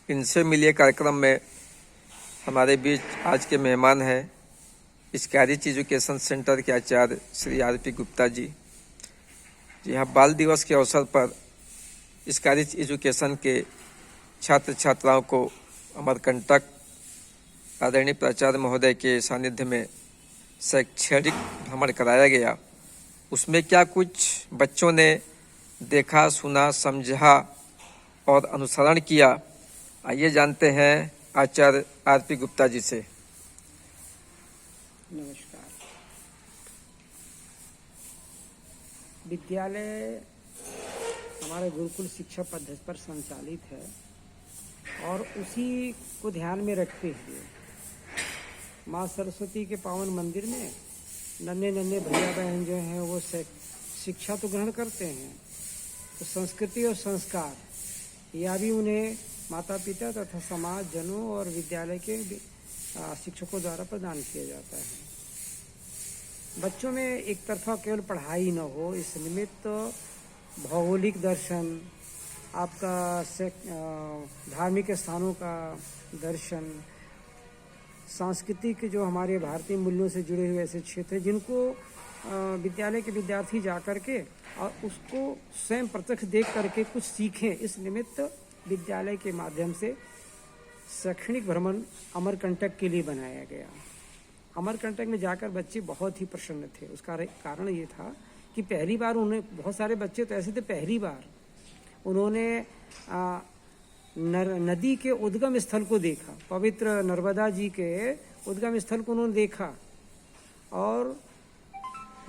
इनसे मिलिए कार्यक्रम में हमारे बीच आज के मेहमान हैं स्कारिच एजुकेशन सेंटर के आचार्य श्री आर.पी. गुप्ता जी। यहाँ बाल दिवस के अवसर पर स्कारिच एजुकेशन के छात्र छात्राओं को अमरकंटक आदरणीय प्राचार्य महोदय के सानिध्य में शैक्षणिक भ्रमण कराया गया। उसमें क्या कुछ बच्चों ने देखा, सुना, समझा और अनुसरण किया, आइए जानते हैं आचार्य आर.पी. गुप्ता जी से। नमस्कार। विद्यालय हमारे गुरुकुल शिक्षा पद्धति पर संचालित है और उसी को ध्यान में रखते हुए माँ सरस्वती के पावन मंदिर में नन्हे नन्हे भैया बहन जो हैं वो शिक्षा तो ग्रहण करते हैं, तो संस्कृति और संस्कार यह भी उन्हें माता पिता तथा समाज जनों और विद्यालय के शिक्षकों द्वारा प्रदान किया जाता है। बच्चों में एक तरफा केवल पढ़ाई न हो, इस निमित्त भौगोलिक दर्शन, आपका धार्मिक स्थानों का दर्शन, सांस्कृतिक जो हमारे भारतीय मूल्यों से जुड़े हुए ऐसे क्षेत्र हैं जिनको विद्यालय के विद्यार्थी जा कर के और उसको स्वयं प्रत्यक्ष देख करके कुछ सीखें, इस निमित्त विद्यालय के माध्यम से शैक्षणिक भ्रमण अमरकंटक के लिए बनाया गया। अमरकंटक में जाकर बच्चे बहुत ही प्रसन्न थे। उसका कारण ये था कि पहली बार उन्हें, बहुत सारे बच्चे तो ऐसे थे पहली बार उन्होंने नदी के उद्गम स्थल को देखा, पवित्र नर्मदा जी के उद्गम स्थल को उन्होंने देखा और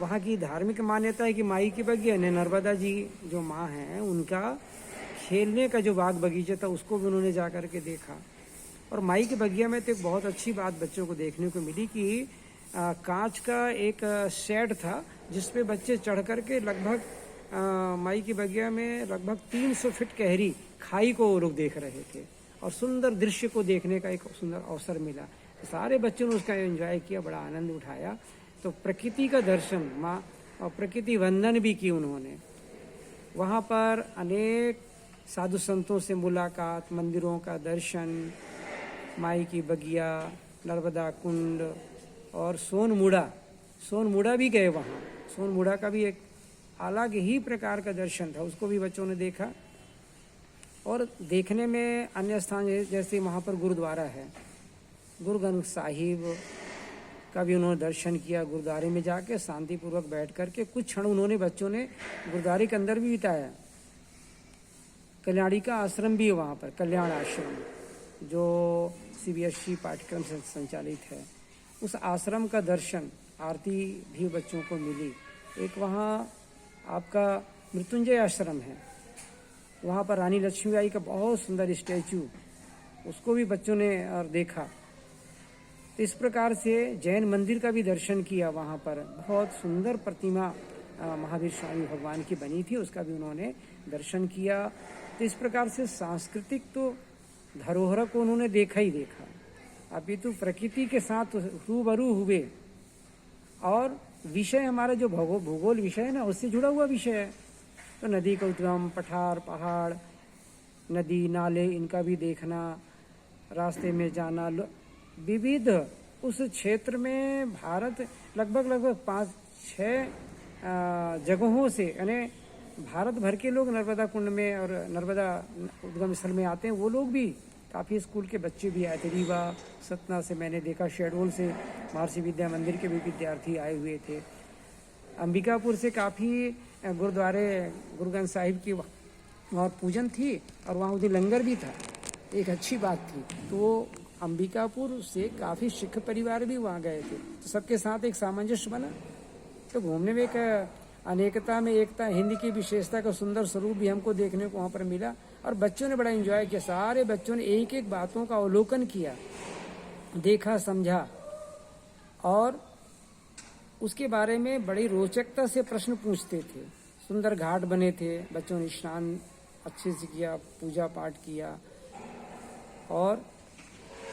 वहाँ की धार्मिक मान्यता है कि माई की बगिया ने नर्मदा जी जो माँ हैं उनका खेलने का जो बाग बगीचा था उसको भी उन्होंने जा कर के देखा। और माई के बगिया में तो एक बहुत अच्छी बात बच्चों को देखने को मिली कि कांच का एक शेड था जिस पे बच्चे चढ़ कर के लगभग माई की बगिया में लगभग 300 फीट गहरी खाई को वो लोग देख रहे थे और सुंदर दृश्य को देखने का एक सुंदर अवसर मिला। सारे बच्चों ने उसका एंजॉय किया, बड़ा आनंद उठाया। तो प्रकृति का दर्शन, माँ और प्रकृति वंदन भी की उन्होंने। वहाँ पर अनेक साधु संतों से मुलाकात, मंदिरों का दर्शन, माई की बगिया, नर्मदा कुंड और सोनमुड़ा भी गए वहाँ। सोनमुड़ा का भी एक अलग ही प्रकार का दर्शन था, उसको भी बच्चों ने देखा। और देखने में अन्य स्थान जैसे वहाँ पर गुरुद्वारा है, गुरु ग्रंथ साहिब का भी उन्होंने दर्शन किया। गुरुद्वारे में जाके शांतिपूर्वक बैठ करके कुछ क्षण उन्होंने, बच्चों ने गुरुद्वारे के अंदर भी बिताया। कल्याणी का आश्रम भी है वहाँ पर, कल्याण आश्रम जो CBSE पाठ्यक्रम से संचालित है, उस आश्रम का दर्शन, आरती भी बच्चों को मिली। एक वहाँ आपका मृत्युंजय आश्रम है, वहाँ पर रानी लक्ष्मीबाई का बहुत सुंदर स्टैचू, उसको भी बच्चों ने देखा। इस प्रकार से जैन मंदिर का भी दर्शन किया। वहाँ पर बहुत सुंदर प्रतिमा महावीर स्वामी भगवान की बनी थी, उसका भी उन्होंने दर्शन किया। तो इस प्रकार से सांस्कृतिक तो धरोहर को उन्होंने देखा ही देखा, अभी तो प्रकृति के साथ रूबरू हुए। और विषय हमारा जो भूगोल विषय है ना, उससे जुड़ा हुआ विषय है। तो नदी का उद्गम, पठार, पहाड़, नदी, नाले, इनका भी देखना, रास्ते में जाना, विविध उस क्षेत्र में भारत लगभग 5-6 जगहों से, यानी भारत भर के लोग नर्मदा कुंड में और नर्मदा उद्गम स्थल में आते हैं। वो लोग भी, काफ़ी स्कूल के बच्चे भी आए थे। रीवा, सतना से मैंने देखा, शहडोल से महर्षि विद्या मंदिर के भी विद्यार्थी आए हुए थे। अंबिकापुर से काफ़ी गुरुद्वारे, गुरु ग्रंथ साहिब की वहाँ पूजन थी और वहाँ उधर लंगर भी था, एक अच्छी बात थी। तो अंबिकापुर से काफ़ी सिख परिवार भी वहाँ गए थे, तो सबके साथ एक सामंजस्य बना। तो घूमने में एक अनेकता में एकता, हिंदी की विशेषता का सुंदर स्वरूप भी हमको देखने को वहाँ पर मिला। और बच्चों ने बड़ा एंजॉय किया, सारे बच्चों ने एक एक बातों का अवलोकन किया, देखा, समझा और उसके बारे में बड़ी रोचकता से प्रश्न पूछते थे। सुंदर घाट बने थे, बच्चों ने स्नान अच्छे से किया, पूजा पाठ किया और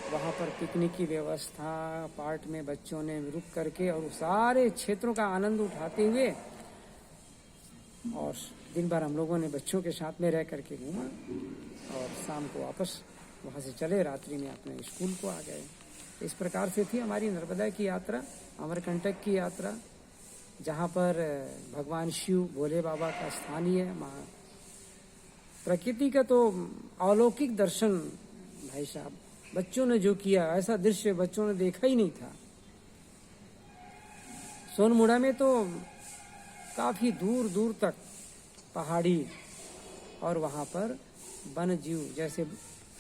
वहाँ पर पिकनिक की व्यवस्था, पार्क में बच्चों ने रुक करके और सारे क्षेत्रों का आनंद उठाते हुए और दिन भर हम लोगों ने बच्चों के साथ में रह करके घूमा और शाम को वापस वहाँ से चले, रात्रि में अपने स्कूल को आ गए। इस प्रकार से थी हमारी नर्मदा की यात्रा, अमरकंटक की यात्रा, जहाँ पर भगवान शिव भोले बाबा का स्थानीय प्रकृति का तो अलौकिक दर्शन। भाई साहब, बच्चों ने जो किया, ऐसा दृश्य बच्चों ने देखा ही नहीं था। सोनमुड़ा में तो काफ़ी दूर दूर तक पहाड़ी और वहाँ पर वन जीव, जैसे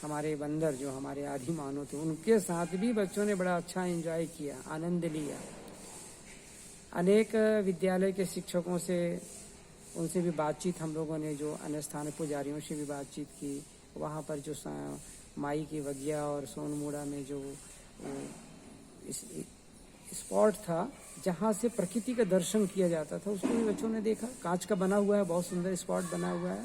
हमारे बंदर जो हमारे आदि मानव थे, उनके साथ भी बच्चों ने बड़ा अच्छा एंजॉय किया, आनंद लिया। अनेक विद्यालय के शिक्षकों से, उनसे भी बातचीत हम लोगों ने, जो अन्य स्थानीय पुजारियों से भी बातचीत की। वहाँ पर जो माई की बगिया और सोनमुड़ा में जो स्पॉट था जहाँ से प्रकृति का दर्शन किया जाता था, उसको भी बच्चों ने देखा। कांच का बना हुआ है, बहुत सुंदर स्पॉट बना हुआ है,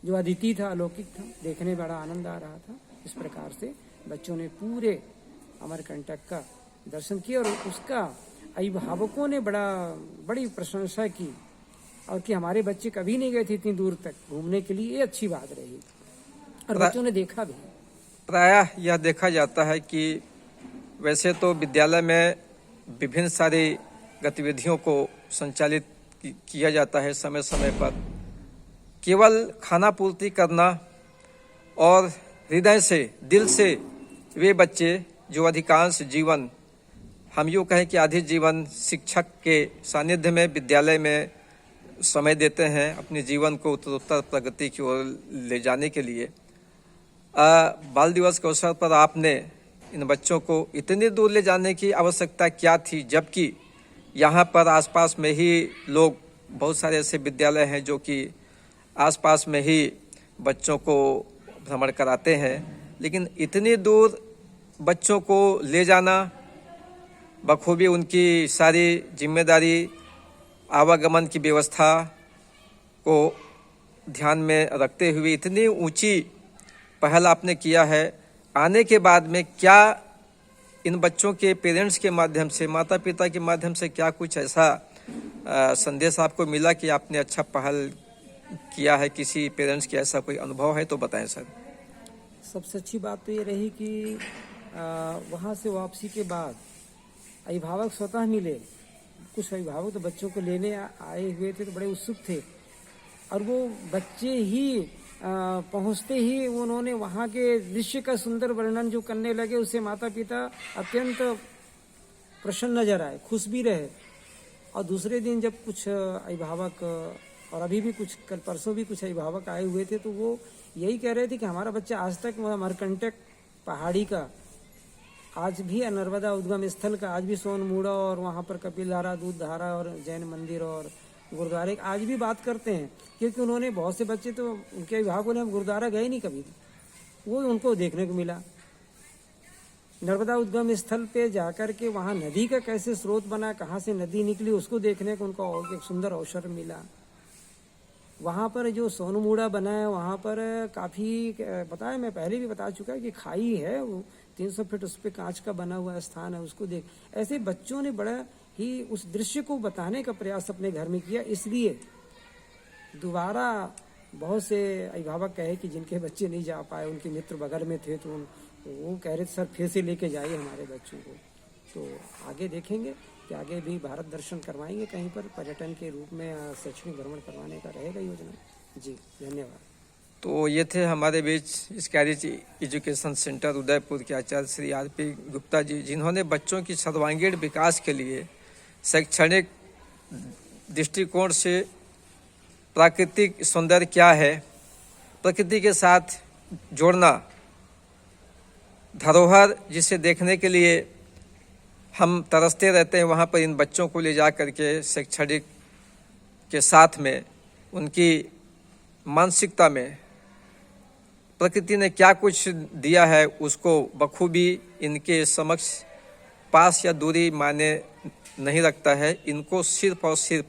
जो अद्वितीय था, अलौकिक था, देखने में बड़ा आनंद आ रहा था। इस प्रकार से बच्चों ने पूरे अमरकंटक का दर्शन किया और उसका अभिभावकों ने बड़ी प्रशंसा की, और कि हमारे बच्चे कभी नहीं गए थे इतनी दूर तक घूमने के लिए, ये अच्छी बात रही और बच्चों ने देखा भी। प्रायः यह देखा जाता है कि वैसे तो विद्यालय में विभिन्न सारी गतिविधियों को संचालित किया जाता है समय समय पर। केवल खाना पूर्ति करना और हृदय से, दिल से वे बच्चे जो अधिकांश जीवन, हम यूँ कहें कि आधी जीवन शिक्षक के सानिध्य में विद्यालय में समय देते हैं अपने जीवन को उत्तरोत्तर प्रगति की ओर ले जाने के लिए। बाल दिवस के अवसर पर आपने इन बच्चों को इतनी दूर ले जाने की आवश्यकता क्या थी, जबकि यहाँ पर आसपास में ही लोग, बहुत सारे ऐसे विद्यालय हैं जो कि आसपास में ही बच्चों को भ्रमण कराते हैं, लेकिन इतनी दूर बच्चों को ले जाना, बखूबी उनकी सारी जिम्मेदारी, आवागमन की व्यवस्था को ध्यान में रखते हुए इतनी ऊंची पहल आपने किया है। आने के बाद में क्या इन बच्चों के पेरेंट्स के माध्यम से, माता पिता के माध्यम से क्या कुछ ऐसा संदेश आपको मिला कि आपने अच्छा पहल किया है? किसी पेरेंट्स की ऐसा कोई अनुभव है तो बताएं सर। सबसे अच्छी बात तो ये रही कि वहाँ से वापसी के बाद अभिभावक स्वतः मिले। कुछ अभिभावक तो बच्चों को लेने आए हुए थे, तो बड़े उत्सुक थे, और वो बच्चे ही पहुँचते ही उन्होंने वहाँ के दृश्य का सुंदर वर्णन जो करने लगे, उससे माता पिता अत्यंत प्रसन्न नजर आए, खुश भी रहे। और दूसरे दिन जब कुछ अभिभावक, और अभी भी कुछ, कल परसों भी कुछ अभिभावक आए हुए थे, तो वो यही कह रहे थे कि हमारा बच्चा आज तक अमरकंटक पहाड़ी का, आज भी नर्मदा उद्गम स्थल का, आज भी सोनमुड़ा और वहाँ पर कपिलधारा, दूधधारा और जैन मंदिर और गुरुद्वारे आज भी बात करते हैं। क्योंकि उन्होंने, बहुत से बच्चे तो उनके अभिभावकों ने, हम गुरुद्वारा गए नहीं कभी, वो उनको देखने को मिला। नर्मदा उद्गम स्थल पे जाकर के वहाँ नदी का कैसे स्रोत बना, कहाँ से नदी निकली, उसको देखने को उनको एक सुंदर अवसर मिला। वहाँ पर जो सोनमुड़ा बना है, वहाँ पर काफ़ी, पता है, मैं पहले भी बता चुका है कि खाई है, वो 300 फीट उस पर कांच का बना हुआ स्थान है, उसको देख ऐसे बच्चों ने बड़ा ही उस दृश्य को बताने का प्रयास अपने घर में किया। इसलिए दोबारा बहुत से अभिभावक कहे कि जिनके बच्चे नहीं जा पाए, उनके मित्र बगल में थे, तो वो कह रहे थे सर फिर से लेके जाइए हमारे बच्चों को। तो आगे देखेंगे कि आगे भी भारत दर्शन करवाएंगे, कहीं पर पर्यटन के रूप में शैक्षणिक भ्रमण करवाने का रहेगा योजना। जी धन्यवाद। तो ये थे हमारे बीच स्कैरिज एजुकेशन सेंटर उदयपुर के आचार्य श्री आर.पी. गुप्ता जी, जिन्होंने बच्चों की सर्वांगीण विकास के लिए शैक्षणिक दृष्टिकोण से प्राकृतिक सौंदर्य क्या है, प्रकृति के साथ जोड़ना, धरोहर जिसे देखने के लिए हम तरसते रहते हैं, वहाँ पर इन बच्चों को ले जा करके शैक्षणिक के साथ में उनकी मानसिकता में प्रकृति ने क्या कुछ दिया है उसको बखूबी इनके समक्ष पास या दूरी माने नहीं रखता है। इनको सिर्फ और सिर्फ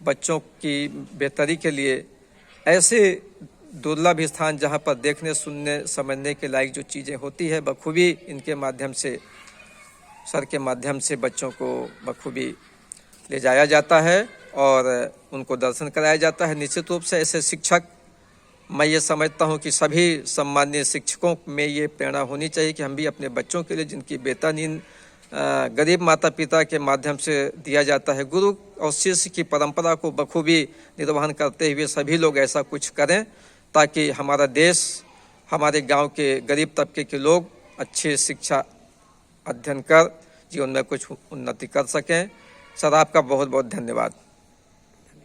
बच्चों की बेहतरी के लिए ऐसे दुर्लभ स्थान जहाँ पर देखने, सुनने, समझने के लायक जो चीज़ें होती है, बखूबी इनके माध्यम से, सर के माध्यम से बच्चों को बखूबी ले जाया जाता है और उनको दर्शन कराया जाता है। निश्चित रूप से ऐसे शिक्षक मैं ये समझता हूँ कि सभी सम्मानीय शिक्षकों में ये प्रेरणा होनी चाहिए कि हम भी अपने बच्चों के लिए, जिनकी बेहतरीन गरीब माता पिता के माध्यम से दिया जाता है, गुरु और शिष्य की परंपरा को बखूबी निर्वहन करते हुए सभी लोग ऐसा कुछ करें, ताकि हमारा देश, हमारे गांव के गरीब तबके के लोग अच्छी शिक्षा अध्ययन कर जीवन में कुछ उन्नति कर सकें। सर, आपका बहुत बहुत धन्यवाद।